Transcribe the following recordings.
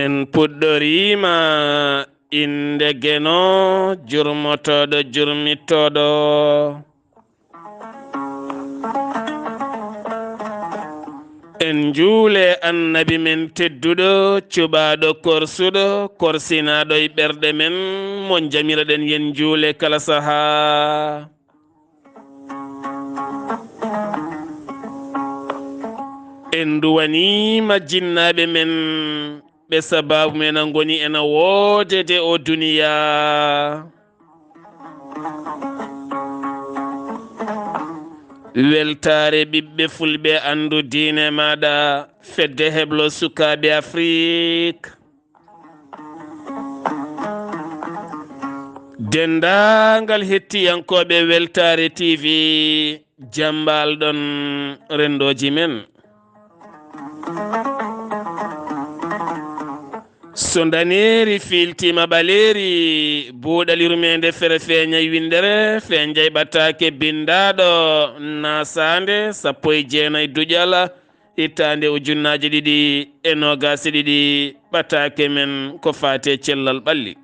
en puɗɗorima inde geno jurmotoɗo jurmittoɗo en juule annabi men tedduɗo cuɓaɗo korsuɗo korsinaɗo e ɓerɗe men mo jamiraɗen yen juule kala saaha en duwanima jinnaɓe men ɓe sababu men a goni ena woodede o duniya weltare ɓiɓɓe fulɓe andu diine maɗa fedde heblo sukaɓe afrique dendagal hettiyankoɓe weltare tv jambal ɗon rendoji men so daneri filtima ɓaleri buuɗal yurmeende fere feeña windere feñjay ɓataake bindaɗo naasaande 19 duujal hittande ujunnaje 222 ɓataake men ko faate cellal ɓalli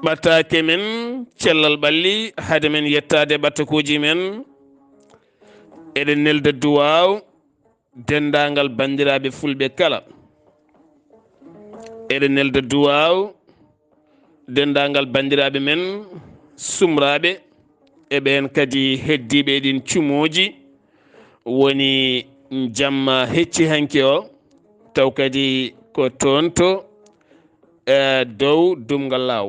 ɓataake men cellal ɓalli hade men yettade ɓattakuji men eɗen nelda duwaw dendagal bandiraɓe fulɓe kala eɗen nelda duwaw dendagal bandiraɓe men sumraɓe eɓen kadi heddiɓe ɗin cumoji woni jamma hecci hanke o taw kadi ko tonto dow dumgal law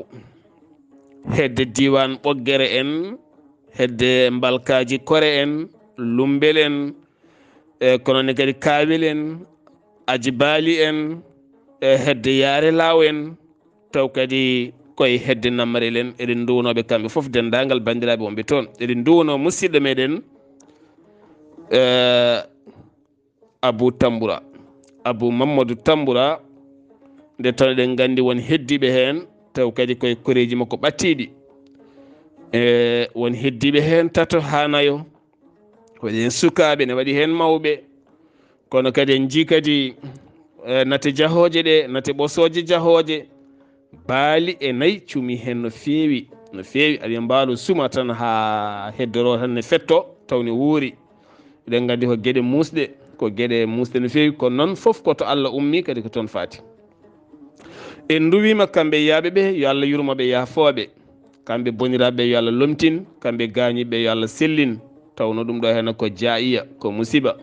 hedde diwan ɓoggere en hedde mbalkaji kore en lumbel en konone kadi kawel en aji baali en hedde yaare law en taw kadi koye hedde nammarel en eɗen duwanoɓe kamɓe foof dendagal bandiraɓe wonɓe toon eɗen duwano musidɗo meɗen abou tamboura abou mamadou tamboura nde taw eɗen gandi won heddiɓe hen taw kadi koye koreji makko ɓattiɗi won heddiɓe hen tato ha nayo waɗi hen sukaɓe ne waɗi hen mawɓe kono kadi en jii kadi nate jahoje ɗe nate ɓosoje jahoje baali e nayyi cumi hen no fewi aɗa mbalo suma tan ha heddoro tan ne fetto taw ne wuuri eɗen gandi ko gueɗe musɗe no fewi kono noon foof koto Allah ummi kadi ko toon faati en duwima kamɓe yaaɓeɓe yo Allah yurmoɓe yaafoɓe kamɓe boniraɓe yo Allah lomtin kamɓe gañiɓe yo Allah sellin tawno ɗum ɗo hen ko jaiya ko musiba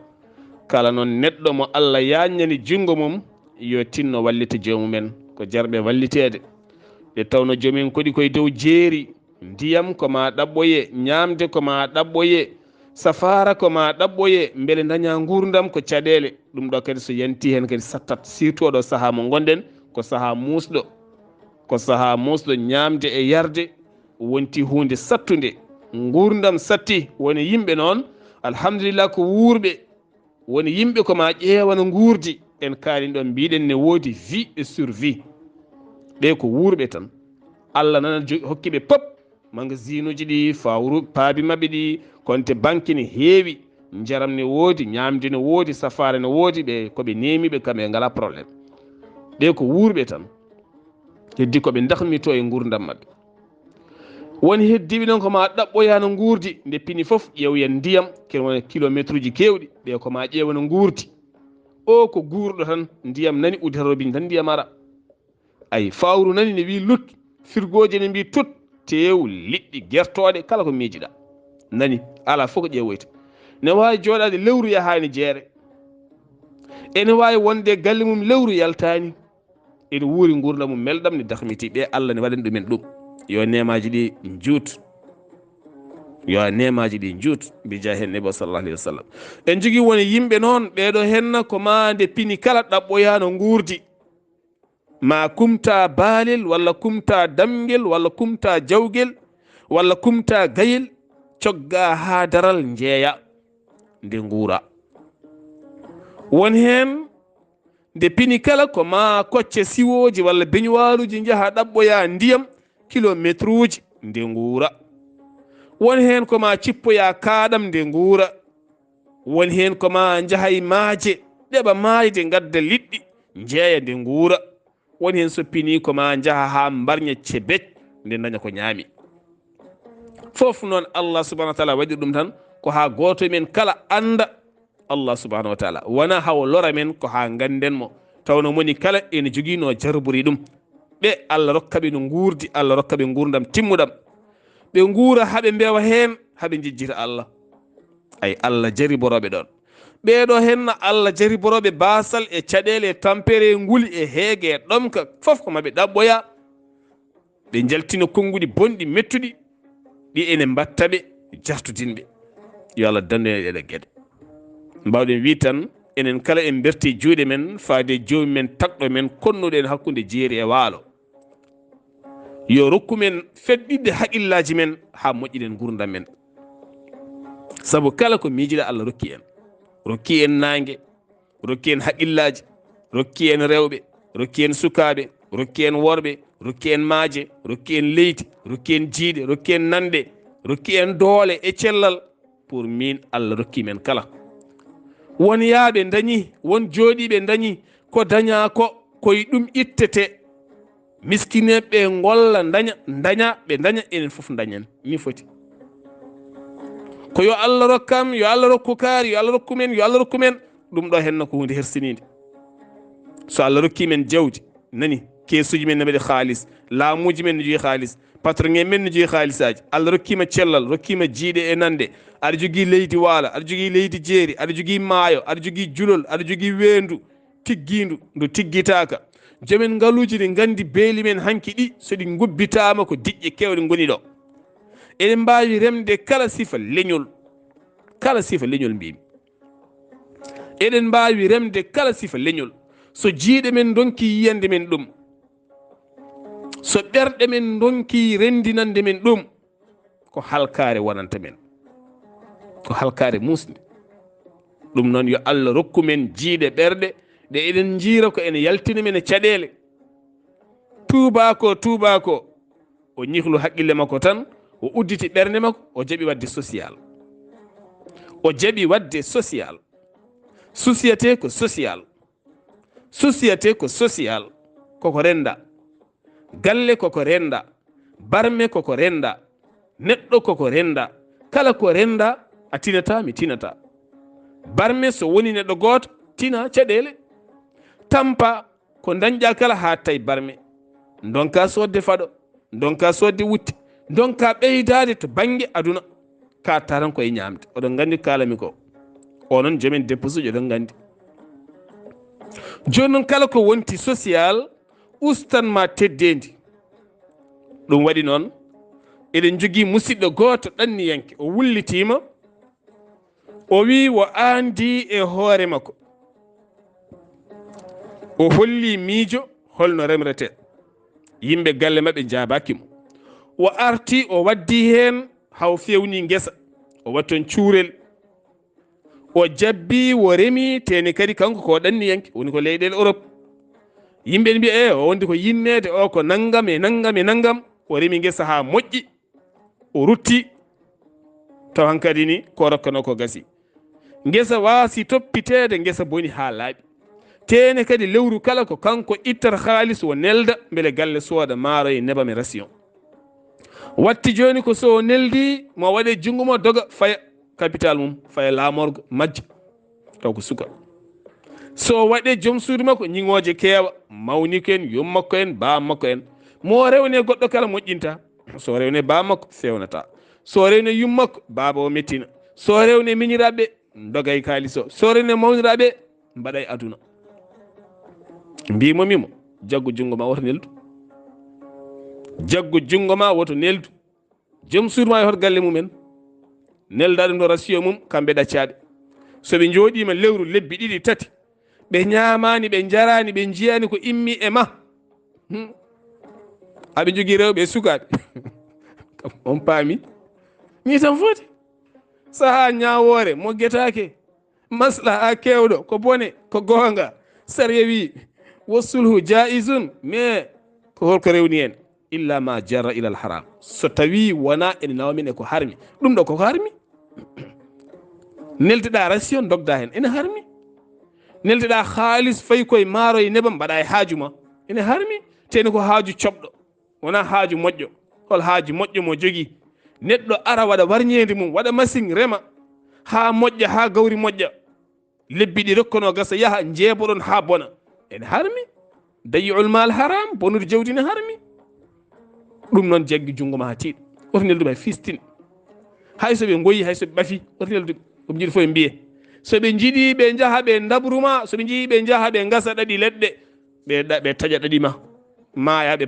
kala noon neɗɗo mo Allah yañani jungo mum yo tinno wallita jomumen ko jarɓe wallitede nde tawno joomin koɗi koye dow jeeri ndiyam koma ɗaɓɓoye ñamde koma ɗaɓɓoye safara koma ɗaɓɓoye beele daña gurdam ko caɗele ɗum ɗo kadi so yanti hen kadi sattat surtout oɗo saaha mo gonɗen ko saaha musɗo ñamde e yarde wonti hunde sattude gurdam satti woni yimɓe noon alhamdulillah ko wuurɓe woni yimɓe koma ƴeewana gurdi en kaaliɗon mbiɗen ne woodi vie et survie ɓe ko wuurɓe tan Allah nana hokkiɓe pop magasin uji ɗi fawru paabi mabɓe ɗi konte banque ne heewi jaram ne woodi ñamde ne woodi safare ne woodi ɓe koɓe nemiɓe kamɓe ngala probléme ɓe ko wuurɓe tan heddi koɓe dahmito e gurdam mabɓe woni heddiɓe noon koma ɗaɓɓoyano gurdi nde pini foof ƴewyen ndiyam kewona kilométre uji kewɗi ɓe koma ƴewana gurdi o ko guurɗo tan ndiyam nani udita robine tan ndiyam ara ayi fawru nani ne wi lut firgoje ne mbi tut tew liɗɗi guertoɗe kala ko miijiɗa nani ala fof ko ƴeewoyta ne wawi joɗade lewru yahani jeere ene wawi wonde galle mum lewru yaltani ene wuuri gurdam mum melɗam ne dahmiti ɓe Allah ne waɗani ɗumen ɗum yo nemaji ɗi juut yo a nemaji ɗi juut mbija hen nebo sallallahu alayhi wa sallam. En jogui woni yimɓe noon ɓeɗo henna ko ma nde pini kala ɗaɓɓoyano gurdi, ma kumta baalel walla kumta damguel walla kumta jawguel walla kumta gayel, cogga ha daral jeeya nde guura. won hen nde pini kala ko ma kocce siwoji walla beñuwaruji jaaha ɗaɓɓoya ndiyam kilométre uji nde guura. won hen ko ma cippoya kaɗam nde guura. won hen ko ma jahay maaje ɗeɓa maayde gadda liɗɗi jeeya nde guura. woni hen so pini ko ma jaha ha mbarña cebec nde daña ko ñaami. fof noon Allah subhanahu wa taala waɗi ɗum tan ko ha goto men kala anda Allah subhanahu wa taala, wona hawo lora men ko ha ganden mo. tawno moni kala ene joguino jarburi ɗum. ɓe Allah rokkaɓe no gurdi, Allah rokkaɓe gurdam timmuɗam, ɓe guura haɓe mbewa hen haɓe jejjita Allah. ay Allah jariboroɓe ɗon ɓeɗo henna Allah jariboroɓe basal e caɗele e tampere nguli e heege e ɗomka fof ko maɓe ɗaɓɓoya ɓe jaltina konnguɗi bonɗi mettuɗi ɗi ene mbattaɓe jartudinɓe. yo Allah dandu en ɗeɗe gueɗe. mbawɗen wi tan enen kala en berti juuɗe men faade joomi men takɗo men konnuɗen hakkude jeeri e waalo, yo rokku men feɗɗiɗde haqillaji men ha moƴƴiɗen gurdam men. saabu kala ko miijiɗa Allah rokki en, rokki en nangue, rokki en haqillaji, rokki en rewɓe, rokki en sukaɓe, rokki en worɓe, rokki en maaje, rokki en leydi, rokki en jiiɗe, rokki en nande, rokki en doole e cellal. pour min Allah rokki men kala. won yaaɓe dañi, won jooɗiɓe dañi ko daña ko koye ɗum ittete. miskineɓe golla daña ɓe daña, enen foof dañen ni foti. ko yo Allah rokkam, yo Allah rokku kaari, yo Allah rokku men, yo Allah rokku men. ɗum ɗo henna ko hunde hersinide. so Allah rokki men jawdi nani, keesuji men ne mbaɗi haalis, laamuji men ne jogui haalis, patron en men ne jogui haalisaji. Allah rokkima cellal, rokkima jiiɗe e nande, aɗa jogui leydi waala, aɗa jogui leydi jeeri, aɗa jogui maayo, aɗa jogui julol, aɗa jogui weendu tigguidu ndu tiggitaka. joomen ngaluji ɗi gandi beeli men hanki ɗi soɗi gubbitama ko diƴƴe kewɗe goni ɗo. eɗen mbawi remde kala sifa leñol, kala sifa leñol mbimi. eɗen mbawi remde kala sifa leñol. so jiiɗe men donki yiyande men ɗum, so ɓerɗe men donki rendinande men ɗum, ko halkare wonanta men, ko halkare musde. ɗum noon yo Allah rokku men jiiɗe ɓerɗe ɗe eɗen jiira ko ene yaltina men e caɗele. tubako o ñihlu haqqille makko tan, o udditi ɓernde makko, o jaɓi wadde social, o jaɓi wadde social. société ko social, société ko social, koko renda. galle koko renda, barme koko renda, neɗɗo koko renda. kala ko renda a tinata mi tinata. barme so woni neɗɗo goto tina caɗele. tampa ko dañƴa kala ha tawi barme, donka sodde faɗo, donka sodde wutte, donka ɓeydade to banggue aduna, ka taran koye ñamde. oɗon gandi kalami ko onon joomen dépose uji oɗon gandi. joni noon kala ko wonti social ustanma teddendi. ɗum waɗi noon eɗen jogui musidɗo goto ɗanniyanke, o wullitima, o wi wo andi e hoore makko, o holli miijo holno remrete. yimɓe galle mabɓe jabakimo, o arti o waddi hen haw fewni guesa, o watton cuurel, o jabbi o remi. teni kadi kanko ko ɗanniyanke, woni ko leyɗele Europe. yimɓe mbi o wondi ko yinnede o ko naggam e naggam e naggam. o remi guesa ha moƴƴi, o rutti, taw hankadi ni ko rokkano ko gasi. guesa waasi toppitede, guesa boni ha laaɓi. tene kadi lewru kala ko kanko ittata haalis o nelda beele galle sooda maaro e nebam e ration. watti joni ko so neldi mo waɗe jungo mo doga faya capital mum, faya laamorgo majja, taw ko suka. so waɗe joom suudu makko ñiŋoje keewa, mawniko en, yummakko en, bammakko en. mo rewne goɗɗo kala moƴƴinta. so rewne bammakko fewnata, so rewne yummakko baba o mettina, so rewne miñiraɓe dogay kalis o, so rewne mawniraɓe mbaɗay aduna. mbimomimo jaggu jungo ma woto neldu, jaggu jungo ma woto neldu. joom suudu ma e hot galle mumen, nelda ɗum ɗo ratio mum kamɓe ɗaccaɓe so ɓe jooɗima lewru lebbi ɗiɗi tati ɓe ñamani ɓe jarani ɓe jiyani ko immi e ma aɓe jogui rewɓe e sukaɓe on paami ni tan foti saha ñawore mogguetake maslaha kewɗo ko bone ko gonga sariya wi wo sulhu jaizun mais ko holko rewni en illa ma jarra ila al haram so tawi wona ene nawamin e ko harmi ɗum ɗo koko harmi nelteɗa ration dogda hen ene harmi nelteɗa haalis fayi koye maaro e nebam mbaɗa e haaju ma ene harmi teni ko haaju coɓɗo wona haaju moƴƴo hol haaju moƴƴo mo jogui neɗɗo ara waɗa warñede mum waɗa machine rema ha moƴƴa ha gawri moƴƴa lebbi ɗi rokkono gasa yaaha jeeboɗon ha bona ene harmi dayiul mal haram bonude jawdi ne harmi ɗum noon jaggi jungo ma ha tiiɗ oto nelduɓe hay fistin hay soɓe goyi hay soɓe ɓafi oto nelduɓe koɓe jiiɗi fof e mbiye soɓe jiiɗi ɓe jaaha ɓe dabruma soɓe jiiɗi ɓe jaaha ɓe gasa ɗaɗi leɗɗe ɓe taƴa ɗaɗi ma maya ɓe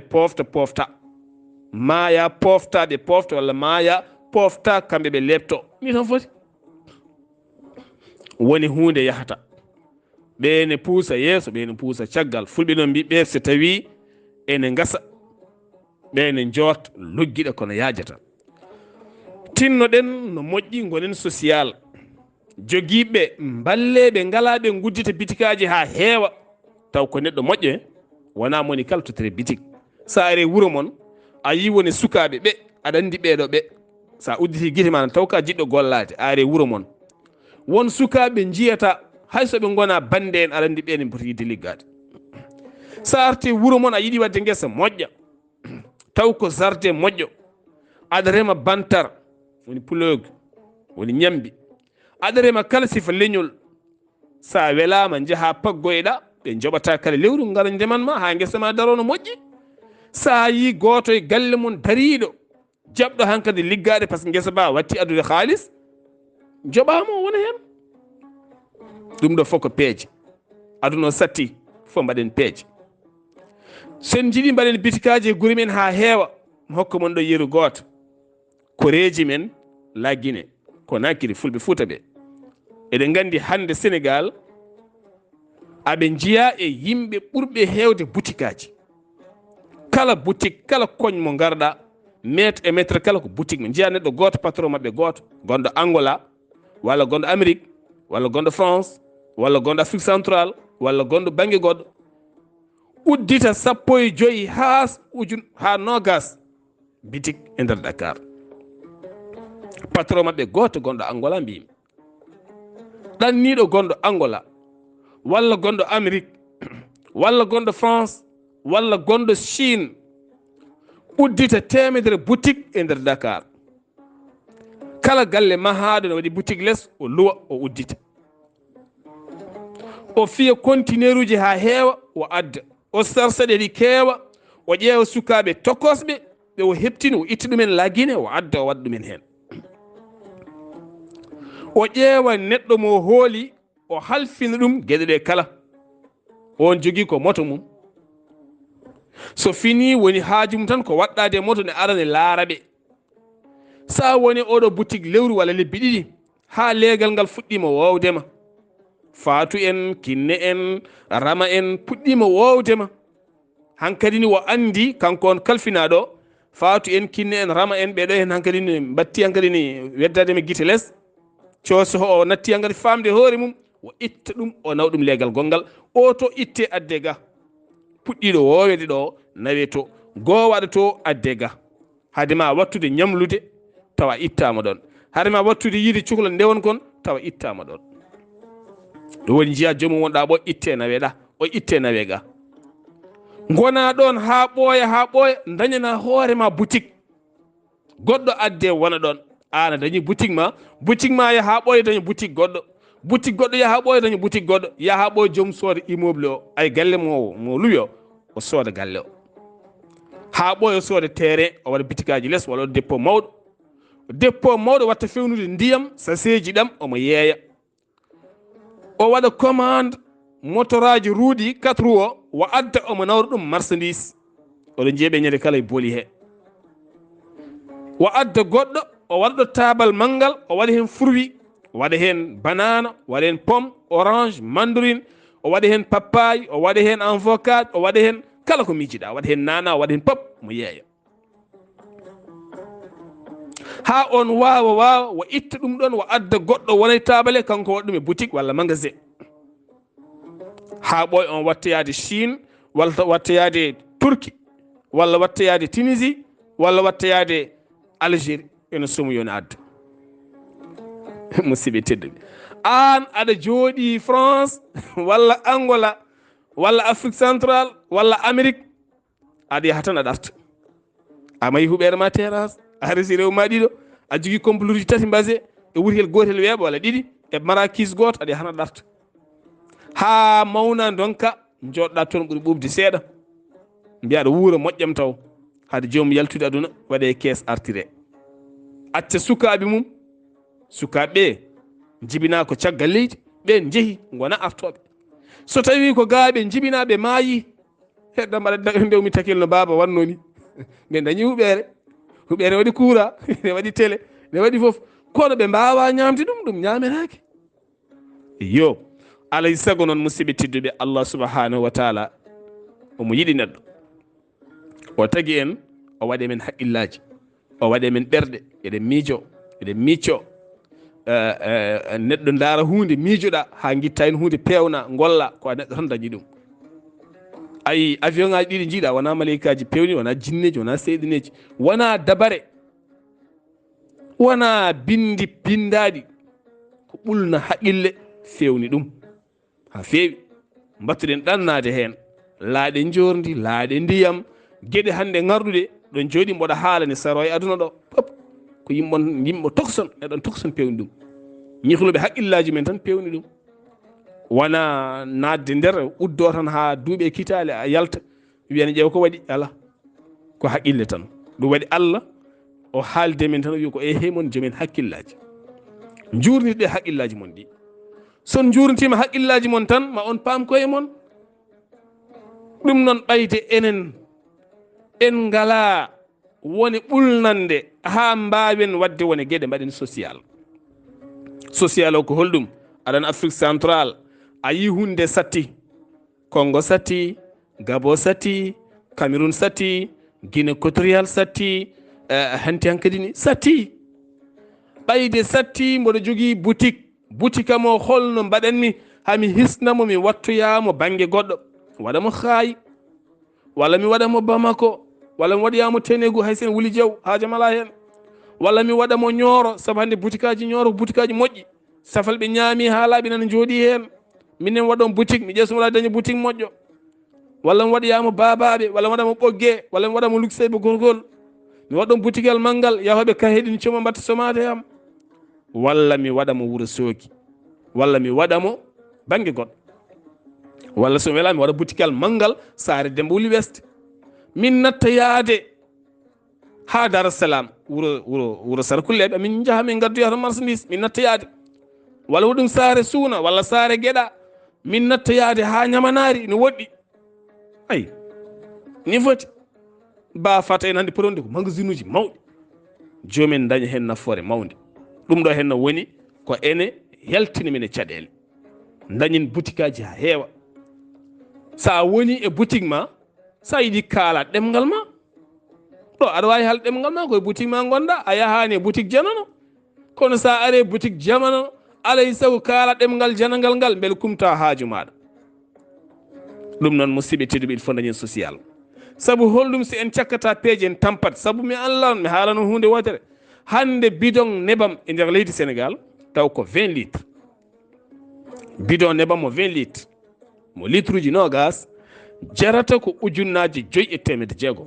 pofta maya pofta ɓe pofta walla maya pofta kamɓe ɓe lebto ni tan foti woni hunde yahata ɓene puusa yeeso ɓene puusa caggal fulɓe noon mbi ɓe so tawi ene gasa ɓene jort logguiɗa kono yajata tinnoɗen no moƴƴi gonen social joguiɓe balleɓe ngalaɓe guddita bitikaji ha heewa taw ko neɗɗo moƴƴo wona moni kala totere bitik sa are wuuro moon a yi woni sukaɓe ɓe aɗa andi ɓeɗo ɓe sa udditi guite ma taw ka jiɗɗo gollade a are wuuro moon won sukaɓe jiyata hay soɓe gona bande en aɗa andi ɓe ne poti yidde liggade sa arti wuuro moon a yiiɗi wadde guesa moƴƴa taw ko jardin moƴƴo aɗa rema bantar woni pulogue woni ñambi aɗa rema kala sifa leñol sa welama jaaha paggoyɗa ɓe joɓata kala lewru gara ndemanma ha guesa ma darono moƴƴi sa yi goto e galle mum dariɗo jaɓɗo hankkadi liggade par ce que guesa ba watti adude haalis joɓama wona hen ɗum ɗo fof ko peeje aduna o satti fof mbaɗen peeje sen jiiɗi mbaɗen bitikaji e guuri men ha heewa mi hokka mon ɗo yeru goto ko reeji men la Guinée ko nakkiri fulɓe Fuuta ɓe eɗen gandi hannde Sénégal aɓe jiiya e yimɓe ɓurɓe hewde butikaji kala boutique kala koñ mo garɗa mètre e métre kala ko boutique mo jiiya neɗɗo goto patron mabɓe goto gonɗo Angola walla gonɗo Amérique walla gonɗo France walla gonɗo Afrique central walla gonɗo banggue goɗɗo uddita 15 ha nogas bitik e nder Dakar patron mabɓe goto gonɗo Angola mbimi ɗanniɗo gonɗo Angola walla gonɗo Amérique walla gonɗo France walla gonɗo Chine uddita 100 boutique e nder Dakar kala galle mahaɗo ne waɗi boutique less o luwa o uddita o fiya conteneur uji ha heewa o adda o sarsa ɗeɗi keewa o ƴeewa sukaɓe tokosɓe ɓe o heptini o itta ɗumen la Guinée o adda o waɗa ɗumen hen o ƴeewa neɗɗo mo hooli o halfina ɗum gueɗe ɗe kala on jogui ko moto mum so fini woni haaju mum tan ko waɗɗade moto ne arane laaraɓe sa woni oɗo boutique lewru walla lebbi ɗiɗi ha leegal ngal fuɗɗima wowdema faatu en kinne en rama en puɗɗima wowdema hankkadi ni o andi kanko on kalfinaɗo faatu en kinne en rama en ɓeɗo hen hankkadi ni batti hankkadi ni weddadema guite less cooso o natti hankkadi famde hoore mum o itta ɗum o nawa ɗum leegal gongal o to itte adde ga puɗɗiɗo wowede ɗo nawe to goo waɗa to adde ga haadema wattude ñamlude tawa ittama ɗon haadema wattude yiide cukalel ndewon kon tawa ittama ɗon ɗo woni jiiya joomum wonɗa ɓo itte naweɗa o itte nawe ga gona ɗon ha ɓooya dañana hoorema boutique goɗɗo adde wona ɗon an a dañi boutique ma yaha ɓooya daña boutique goɗɗo yaha ɓooya daña boutique goɗɗo yaha ɓooya joom sooda immeuble o ay galle mo luwi o sooda galle o ha ɓooya sooda terrain o waɗa bitikaji less walla dépôt mawɗo watta fewnude ndiyam saseji ɗam omo yeeya o waɗa commande motoraji ruuɗi 4 roues o adda omo nawra ɗum marchandise oɗo jeeɓe ñande kala e booli he o adda goɗɗo o waɗa ɗo tabal manngal o waɗa heen fruit o waɗa heen banana o waɗa heen pomme orange mandarine o waɗa heen papaye o waɗa heen avocado o waɗa heen kala ko miijiɗa o waɗa heen nana o waɗa heen pop mo yeeya ha on waawa o itta ɗum ɗon o adda goɗɗo wona e tabale kanko waɗa ɗum e boutique walla magasin ha ɓooy on watta yaade Chine walla watta yaade Turquie walla watta yaade Tunisie walla watta yaade Algérie ene somu yoni adda musidɓe tedduɓe an aɗa jooɗi France walla Angola walla Afrique central walla Amérique aɗa yaha tan aɗa arta a mayi huɓere ma terrasse a resi rew ma ɗiɗo a jogui completuji tati basé e wurtel gotel weeɓa walla ɗiɗi e marakis goto aɗa yaha tan aɗa arta ha mawna donka joɗɗa toon ɓuuri ɓubde seeɗa mbiya aɗa wuura moƴƴam taw haade joomum yaltude aduna waɗe kees artire acca sukaɓe mum sukaɓe jibina ko caggal leydi ɓen jeehi gona artoɓe so tawi ko gaaɓe jibinaɓe maayi heɗɗa mbaɗa ndewmi takil no baba wanno ni ɓe dañi huɓere waɗi courant ne waɗi télé ne waɗi foof kono ɓe mbawa ñamde ɗum ñameraki yo alay sago noon musidɓe tedduɓe Allah subhanahu wa taala omo yiɗi neɗɗo o tagi en o waɗi men haqqillaji o waɗi men ɓerɗe eɗen miijo eɗen micco neɗɗo ndaara hunde miijoɗa ha guitta hen hunde pewna golla ko neɗɗo tan dañi ɗum ayi avion ngaji ɗiɗi jiiɗa wona maleykaji pewni wona jinneji wona seyɗineji wona dabare wona bindi bindaɗi ko ɓulna haqqille fewni ɗum ha feewi battuɗen ɗannade hen laaɗe jordi laaɗe ndiyam gueɗe hande garɗuɗe ɗon jooɗi mboɗa haala ne saro e aduna ɗo pop ko yimɓe tokson eɗon tokson pewni ɗum ñihluɓe haqqillaji men tan pewni ɗum wona nadde nder uddo tan ha duuɓe kitale a yalta wiyane ƴeew ko waɗi ala ko haqqille tan ɗum waɗi Allah o haalde men tan o wi ko he mon joomen haqqillaji jurnirɗe haqqillaji mon ɗi son jurntima haqqillaji mon tan ma on paam koye mon ɗum noon ɓayde enen en ngala woni ɓulnande ha mbawen wadde woni gueɗe mbaɗen social o ko holɗum aɗan Afrique central a yi hunde satti Congo satti Gabon satti Cameroun satti Guinée équatorial satti hanti hankadi ni satti ɓayde satti mboɗo jogui boutique amo holno mbaɗanmi hami hisnamo mi wattoyamo banggue goɗɗo waɗamo Haay walla mi waɗamo Bamako walla mi waɗayamo Tenego hay sen Wuli Diaw haaja mala hen walla mi waɗamo Nioro saabu hande boutique aji Nioro ko boutique aji moƴƴi safal ɓe ñaami ha laaɓi nana jooɗi hen minen waɗon boutique mi ƴeeso waɗa dañi boutique moƴƴo walla mi waɗayamo Babaɓe walla mi waɗamo Ɓoggue walla mi waɗamo Luxeɓe gorgol mi waɗon boutique al manggal yahoɓe kaheɗin coma mbatta somade yam walla mi waɗamo Wourossogui walla mi waɗamo banggue goɗɗo walla so wela mi waɗa boutique al manggal Saare Demba Wuli West min natta yaade ha Dar es Salaam wuro Sarkulleɓe min jaaha min gaddoya to marchandise min natta yaade walla woɗum Saare Suuna walla Saare Gueɗa min natta yaade ha Ñamanari no woɗɗi ay ni foti ba fata en hande poronde ko magasin uji mawɗi jomen daña hen nafoore mawde ɗum ɗo hen no woni ko ene heltini men e caɗele dañin boutique aji ha heewa sa woni e boutique ma sa yiɗi kaala ɗemgal ma ɗo aɗa wawi haala ɗemgal ma koye boutique ma gonɗa a yahani e boutique janano kono sa ari e boutique jamano alay sago kaala ɗemgal janagal ngal beele kumta haaju maɗa ɗum noon musidɓe tedduɓe il faut dañen social saabu holɗum si en cakkata peeje en tampat saabu mi Allah on mi haalano hunde wotere hande bidon nebam e nder leydi Sénégal taw ko 20 litres bidon nebam mo 20 litres mo litre uji nogas jarata ko ujunnaji 5,600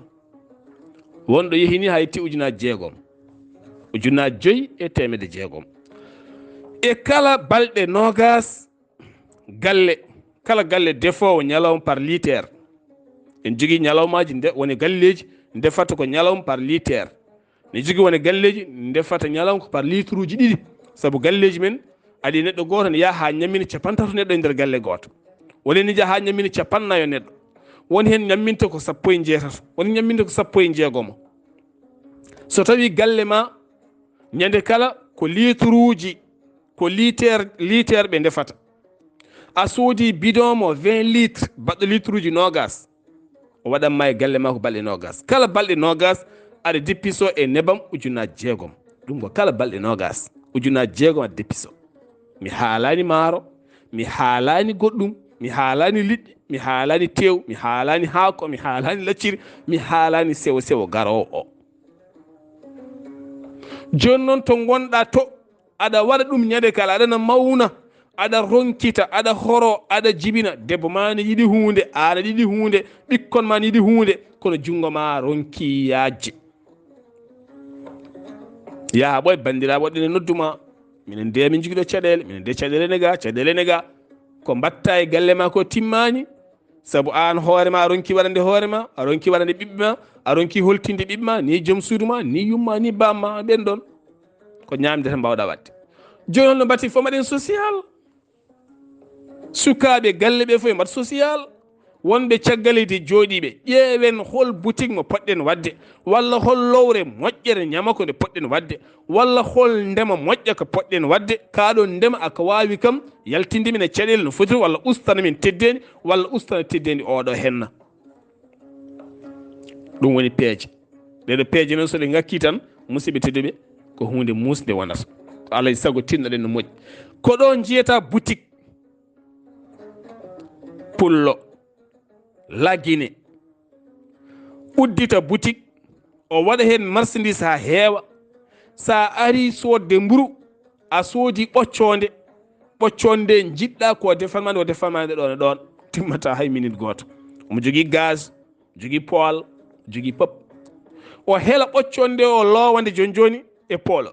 wonɗo yehini ha yetti ujunnaji 6 ujunnaji 5,600 e kala balɗe nogas galle kala galle defowo ñalawma par litre en jogui ñalawmaji woni galleji defata ko ñalawma par litre ne jogui woni galleji defata ñalawma ko par litre uji ɗiɗi saabu galleji men adi neɗɗo goto ne yaha ha ñammina 50 neɗɗo e nder galle goto woni ne jaaha ha ñammina 50 neɗɗo woni hen ñamminta ko 16 woni ñamminta ko 16 so tawi galle ma ñande kala ko litre ɓe ndefata. A soodi bidon mo 20 litre baɗɗo litre uji nogas o waɗanma e galle ma ko balɗe nogas. Kala balɗe nogas aɗa deppiso e nebam ujunaji 6. ɗum ko kala balɗe nogas ujunaji 6 aɗa deppiso. Mi haalani maaro, mi haalani goɗɗum, mi haalani liɗɗi, mi haalani tew, mi haalani haako, mi haalani lacciri, mi haalani sewo sewo garowo o. Joni noon to gonɗa to aɗa waɗa ɗum ñande kala aɗana mawna, aɗa ronkita, aɗa horo, aɗa jibina. Debbo ma ne yiɗi hunde, aɗa yiɗi hunde, ɓikkon ma ne yiɗi hunde, kono jungo ma ronki yajje. Yaha ɓoye bandiraɓe ɗene nodduma, minen nde min jigiɗo caɗele, minen nde caɗele nega ko mbatta e galle ma ko timmani. Sabu an hoorema a ronki waɗande hoorema, a ronki waɗande ɓiɓɓe ma, a ronki holtinde ɓiɓɓe ma, ni joom suudu ma, ni yumma, ni bamma, ɓen ɗon ko ñamde tan mbawɗa wadde. Joni no mbatti fof mbaɗen social. Sukaɓe galle ɓe fof e mbaɗa social. Wonɓe caggaleydi jooɗiɓe ƴeewen hol boutique mo poɗɗen wadde, walla hol lowre moƴƴere ñama ko nde poɗɗen wadde, walla hol ndema moƴƴa ko poɗɗen wadde. Kaɗo ndema aka wawi kam yaltinde min e caɗele no fotiri, walla ustana min teddedi, walla ustana teddedi oɗo henna. ɗum woni peeje. Ɗeɗo peeje noon so ɗe ngakki tan musidɓe tedduɓe ko hunde musde wonata. Alay sago tinnoɗen no moƴƴi. Ko ɗo jiyata boutique pullo lagine uddita boutique o waɗa hen marchandise ha heewa. Sa ari sodde mburu a soodi ɓocconde jiɗɗa ko defanmade o defanmade ɗon e ɗon timmata hay minute goto. Omo jogui gaz, jogui poêle, jogui pop. O hela ɓocconde o lowande joni e polo.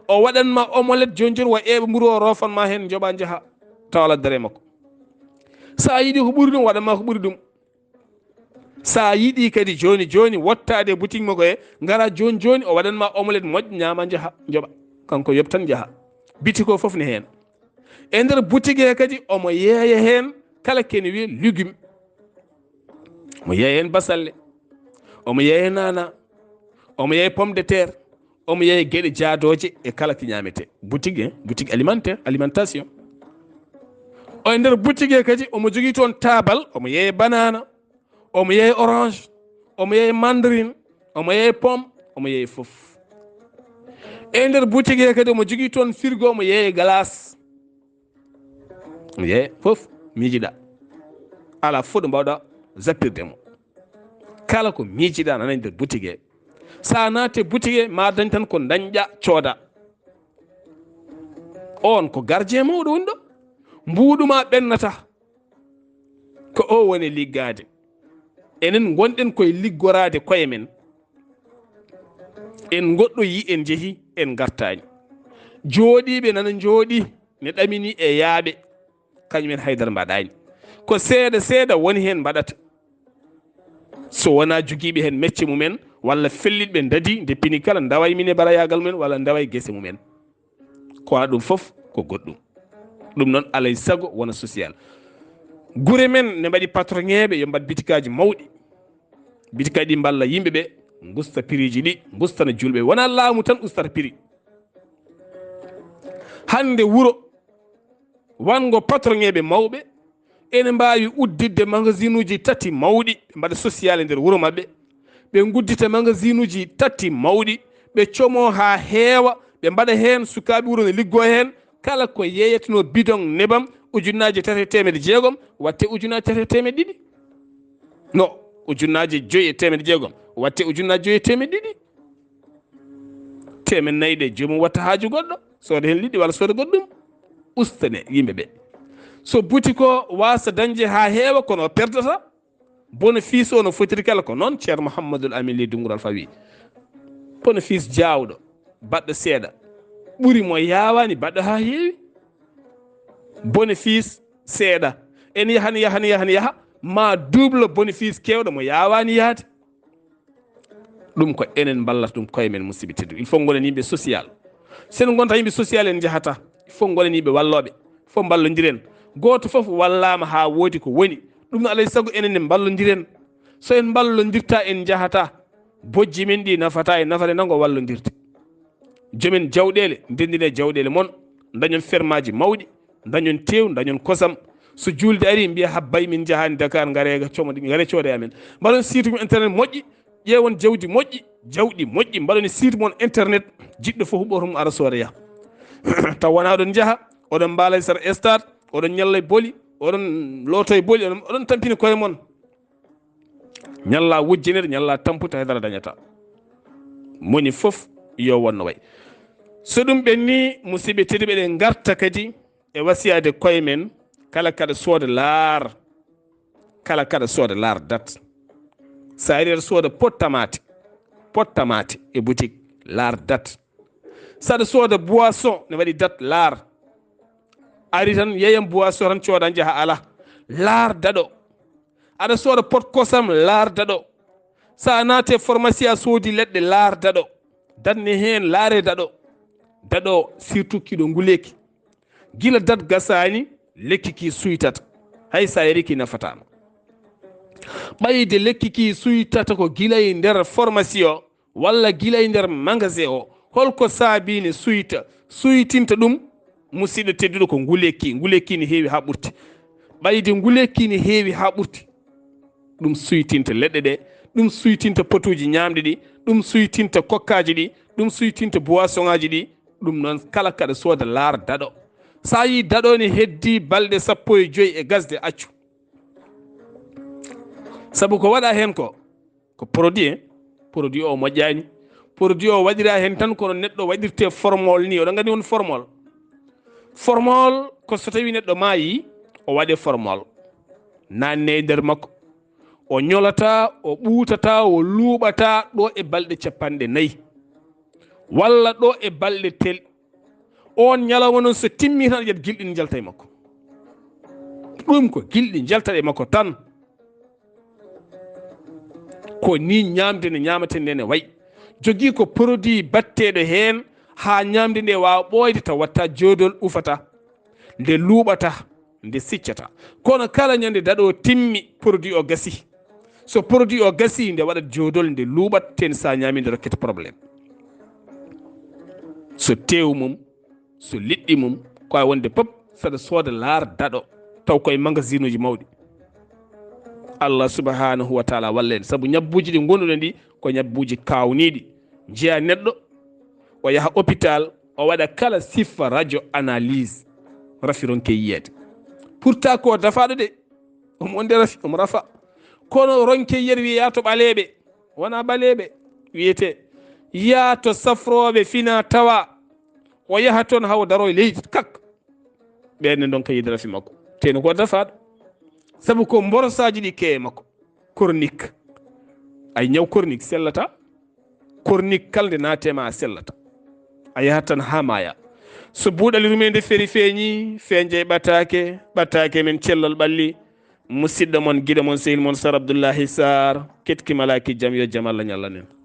O waɗanma omelette joni wa eɓe mburu o rofanma hen joɓa jaaha tawala dare makko. Sa yiɗi ko ɓuri ɗum waɗanma ko ɓuri ɗum. Sa yiɗi kadi joni wottade boutique makko e ngara joni o waɗanma omelette moƴƴo ñama jaaha joɓa kanko yob tan jaaha. Biti ko foof ne hen. E nder boutique he kadi omo yeeya hen kala kene wiye légume. Omo yeeya hen basalle, omo yeeya nana, omo yeeya pomme de terre, omo yeeya gueɗe jaadoje e kala ki ñamete. Boutique alimentaire, alimentation. O e nder boutique he kadi omo jogui toon tabal, omo yeeya banana, omo yeeya orange, omo yeeya mandarine, omo yeeya pomme, omo yeeya foof. E nder boutique he kadi omo jogui toon frigo, omo yeeya glace, omo yeeya foof miijiɗa. Ala fof ɗo mbawɗa zappirdemo. Kala ko miijiɗa nana e nder boutique he. Sa naate boutique he ma dañ tan ko dañƴa cooda. On ko gardien mawɗo woni ɗo. Mbuɗuma ɓennata ko o woni liggade. Enen gonɗen koye liggorade koye men. En goɗɗo yi en jeehi en gartani. Jooɗiɓe nana jooɗi ne ɗamini e yaaɓe kañumen haydara mbaɗani. Ko seeɗa woni hen mbaɗata. So wona jogiiɓe hen mecce mumen walla fellitɓe dadi deppini kala ndaway min e barayagal mumen walla ndaway guese mumen. Ko ɗum foof ko goɗɗum. Ɗum noon alay sago wona social. Gure men ne mbaɗi patroŋeɓe yo mbaɗ bitikaji mawɗi. Bitikaji ɗi mballa yimɓeɓe gusta piriji ɗi, gustana julɓe. Wona laamu tan ustata prix. Hannde wuro wango patroŋeɓe mawɓe ene mbawi uddidde magasin uji 3 mawɗi ɓe mbaɗa social e nder wuro mabɓe. Ɓe guddita magasin uji 3 mawɗi ɓe como ha heewa ɓe mbaɗa hen sukaɓe wuro ne liggo hen. Kala ko yeyetano bidon nebam ujunaje 360 watte ujunaje 360. No ujunaje 560 watte ujunaje 500. Temen nayyi ɗe jomum watta haaju goɗɗo sooda hen liɗɗi walla sooda goɗɗum ustane yimɓeɓe. So boutique o wasa dañde ha heewa kono o perdata. Bénéfice o no fotiri kala ko noon ceerno Mouhamadoul Amin Ly Dungural fawi. Bénéfice jawɗo baɗɗo seeɗa ɓuri mo yawani baɗɗo ha heewi. Bénéfice seeɗa en yaha ma double bénéfice kewɗo mo yawani yaade. ɗum ko enen ballata ɗum koye men musidɓe tedduɓe. Il faut gonen yimɓe social. sen gonta yimɓe social en jahata. Il faut gonen yimɓe walloɓe. Fof ballodiren. Goto foof wallama ha woodi ko woni. ɗum no alay sago enen en ballodiren. So en ballodirta en jahata bojji men ɗi nafata e nafare nango wallodirde. jomen jawɗele ndendine jawɗele mon dañon fermaji mawɗi dañon tew dañon kosam so julde ari mbiya habbay min jahani Dakar ngare comoɗi ngare coode amen mbaɗon site mum internet moƴƴi ƴeewon jawdi moƴƴi jawɗi moƴƴi mbaɗon site mon internet jiɗɗo fof huɓɓotomo ara soodoya taw wona oɗon jaaha oɗon mbaala sara stade oɗon ñalla e boli oɗon looto e boli oɗon tampini koye mon ñalla wujjanede ñalla tamputa hedara dañata moni fof yo wonno way so ɗum ɓenni musidɓe tedduɓe ɗe garta kadi e wasiyade koye men kala kaɗa sooda laar kala kaɗa sooda laar date sa ari aɗa sooda pot tamate e boutique laar date saɗa sooda boisson ne waɗi date laar ari tan yeeyam boisson tan cooda jaaha ala laar daɗo aɗa sooda pot kosam laar daɗo sa naate pharmacie a soodi leɗɗe laar daɗo danne heen laare daɗo surtout kiɗo nguleki gila dat gasani lekki ki suytata hay sa yari ki nafatama ɓayde lekki ki suytata ko gila e nder pharmacie o walla gila e nder magasin o holko saabine suytinta ɗum musidɗo tedduɗo ko ngulekki ne heewi ha ɓurti ɓayde ngulekki ne heewi ha ɓurti ɗum suytinta leɗɗe ɗe ɗum suytinta potuji ñamɗe ɗi ɗum suytinta kokkaji ɗi ɗum suytinta boisson ngaji ɗi ɗum noon kala kaɗa sooda laar daɗo sa yi daɗo ne heddi balɗe 15 e gasde accu saabu ko waɗa hen ko produit produit o moƴƴani produit o waɗira hen tan kono neɗɗo waɗirte formol ni oɗon gandi won formol ko so tawi neɗɗo maayi o waɗe formol nanne e nder makko o ñolata o ɓuutata o luuɓata ɗo e balɗe 4 walla ɗo e balɗe tel on ñalawma noon so timmi tan yiyat gilɗi jalta e makko ɗum ko gilɗi jaltaɗe makko tan ko ni ñamde nde ñamate nde ne wayi jogii ko produit batteɗo heen ha ñamde nde wawa ɓooyde taw watta joodol ufata nde luuɓata nde siccata kono kala ñande daɗo timmi produit o gasi so produit o gasi nde waɗat joodol nde luuɓat ten sa ñami nde rokkete probléme so tew mum so liɗɗi mum ko wonde pop saɗa sooda laar daɗo taw koye magasin uji mawɗi Allah subhanahu wa taala walla en saabu ñabbuji ɗi gonɗuɗe ndi ko ñabbuji kawniɗi jeeya neɗɗo o yaha hôpital o waɗa kala siffa radio analyse rafi ronke yiyede pourtant ko dafaɗo de omo wonde rafi omo rafa kono ronke yiyede wiye yato ɓaleɓe wona ɓaleɓe wiyete yaato safroɓe fina tawa o yaha toon hawo daro e leydi kak ɓenne donka yide rafi makko teno ko dafaɗo saabu ko mborosaji ɗi kee makko cornique ay ñaw cornique sellata cornique kalde naatema a sellata a yahat tan ha maya so buuɗal yurmeende feri feeñi feeñje ɓataake men cellal ɓalli musidɗo mon guiɗo mon sehil mon Sar Abdullaahi Saar ketki malaki jaam yo jaam Allah ñalla nen